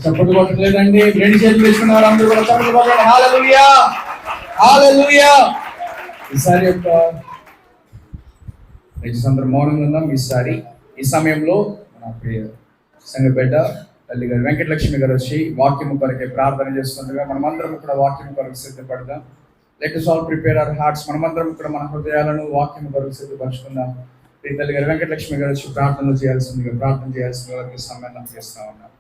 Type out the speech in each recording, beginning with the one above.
చప్పట్లు కొట్టలేదండి. రెండు చేతులు వేసుకున్న వారు అందరూ కూడా చప్పట్లు కొట్టండి. హల్లెలూయా, హల్లెలూయా. ఈసారి యొక్క అందరూ మౌనంగా ఉన్నాం. ఈసారి ఈ సమయంలో మన ప్రియ సంఘ బిడ్డ తల్లి గారు వెంకటలక్ష్మి గారు వచ్చి వాక్యము కొరకే ప్రార్థన చేస్తుండగా మనమందరం కూడా వాక్యం కొరకు సిద్ధపడదాం. Let us all prepare our hearts. మనమందరం కూడా మన హృదయాలను వాక్యం కొరకు సిద్ధపరచుకుందాం. ఈ తల్లి గారు వెంకటలక్ష్మి గారు వచ్చి ప్రార్థన చేయాల్సిందిగా వారికి సమ్మేళనం చేస్తా ఉన్నారు.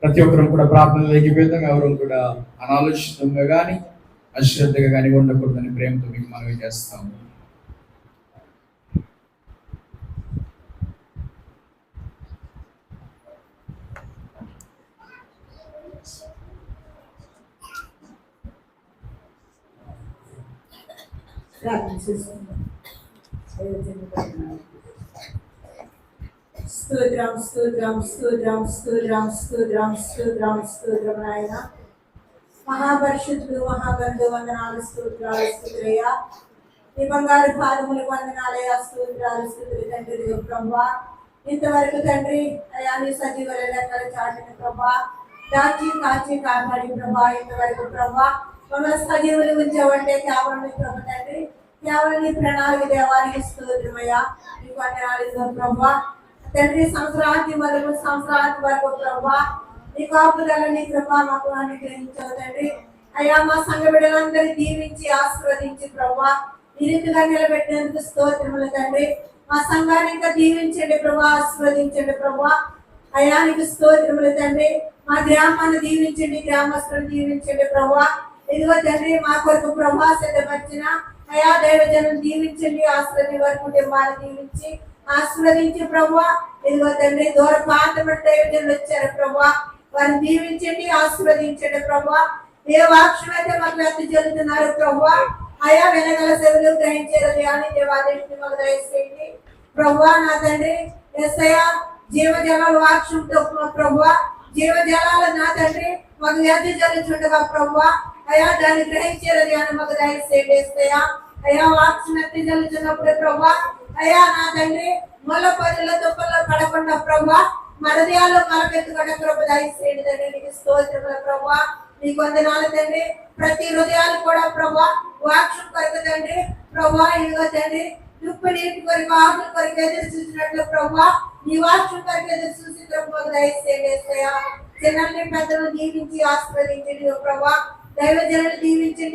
ప్రతి ఒక్కరు కూడా ప్రార్థనలు ఏకీభూతంగా ఎవరు కూడా అనాలోచితంగా కానీ అశ్రద్ధగా కానీ ఉండకూడదని ప్రేమతో మీకు మనవి చేస్తాము. స్తోత్రం స్తోత్రం స్తోత్రం స్తోత్రం స్తోత్రం స్తోత్రం స్తోత్రం నాయన మహాపరిశుద్ధుడు మహాగంధు వందనాలు స్తోత్రాలు స్తోత్రయ్యా. ఈ బంగారు పాదములు వందనాలయ్యా స్తోత్రాలు స్తోత్రులు తండ్రి దేవ ప్రభా. ఇంతవరకు తండ్రి అయా నీ సజీవ లెక్కల చాటిన ప్రభా దాచి కాచి కాపాడి ప్రభా. ఇంతవరకు ప్రభా మమ్మల్ని సజీవులు ఉంచావంటే కేవలం ప్రభు తండ్రి కేవలం నీ ప్రణాళిక దేవానికి స్తోత్రమయ్యా. నీకు వందనాలు ప్రభా తండ్రి. సంవత్సరాది వరకు ప్రభా నీ కాపుదల నీ కృప మాకు అనుగ్రహించావు తండ్రి. అయ్యా మా సంఘ బిడ్డలందరినీ దీవించి ఆశీర్వదించి ప్రభా ఈ రీతిగా నిలబెట్టేందుకు స్తోత్రములు తండ్రి. మా సంఘాన్ని ఇంకా దీవించండి ప్రభా, ఆశీర్వదించండి ప్రభా. అయ్యా నీకు స్తోత్రములు తండ్రి. మా గ్రామాన్ని దీవించండి, గ్రామస్తులను దీవించండి ప్రభా. ఇదిగో తండ్రి మా కొరకు ప్రభా సిద్ధపరిచిన అయా దైవజనం దీవించండి, ఆశీర్వది వారి కుటుంబాన్ని దీవించి ఆశీర్వదించి ప్రభా. ఇదిగో తండ్రి దూర ప్రాంతం దైవజనులు వచ్చారు ప్రభా, వారిని దీవించండి, ఆశీర్వదించండి ప్రభా. ఏ వాక్యం అయితే మాకు ఎంత జరుగుతున్నారు ప్రభా అయా వెనగల సేవలు గ్రహించే హృదయాన్ని దేవాదేవిని మాకు దయచేయండి ప్రభా. నా తండ్రి యేసయ్యా జీవజలాల వాక్యంతో ప్రభా జీవజలాలు నా తండ్రి మాకు ఎంత జరుగుతుండగా ప్రభా అయా దాన్ని గ్రహించే హృదయాన్ని మాకు దయచేయండి యేసయ్యా. అయా వాక్యం ఎంత జరుగుతున్నప్పుడు ప్రభా అయా నా తండ్రి మొల పదుల తుప్పల్లో పడకుండా ప్రభా మా హృదయాల్లో మలపెత్తుకున్న ప్రభు దయచేయండి తండ్రి. నీకు స్తోత్రములు ప్రభా, నీకు వందనాలు తండ్రి. ప్రతి హృదయాలు కూడా ప్రభా వాక్యం కొరకు తండ్రి ప్రభా ఇదిగో తండ్రి దుప్పు నీటి కొరకు ఆకుల కొరకు ఎదురు చూసినట్లు ప్రభా నీ వాక్యం కొరకు ఎదురు చూసి ప్రభు దయచేయండి యేసయ్యా. చిన్నల్ని పెద్దలను దీవించి ఆశీర్వదించండి ప్రభా, దైవజనులను దీవించండి.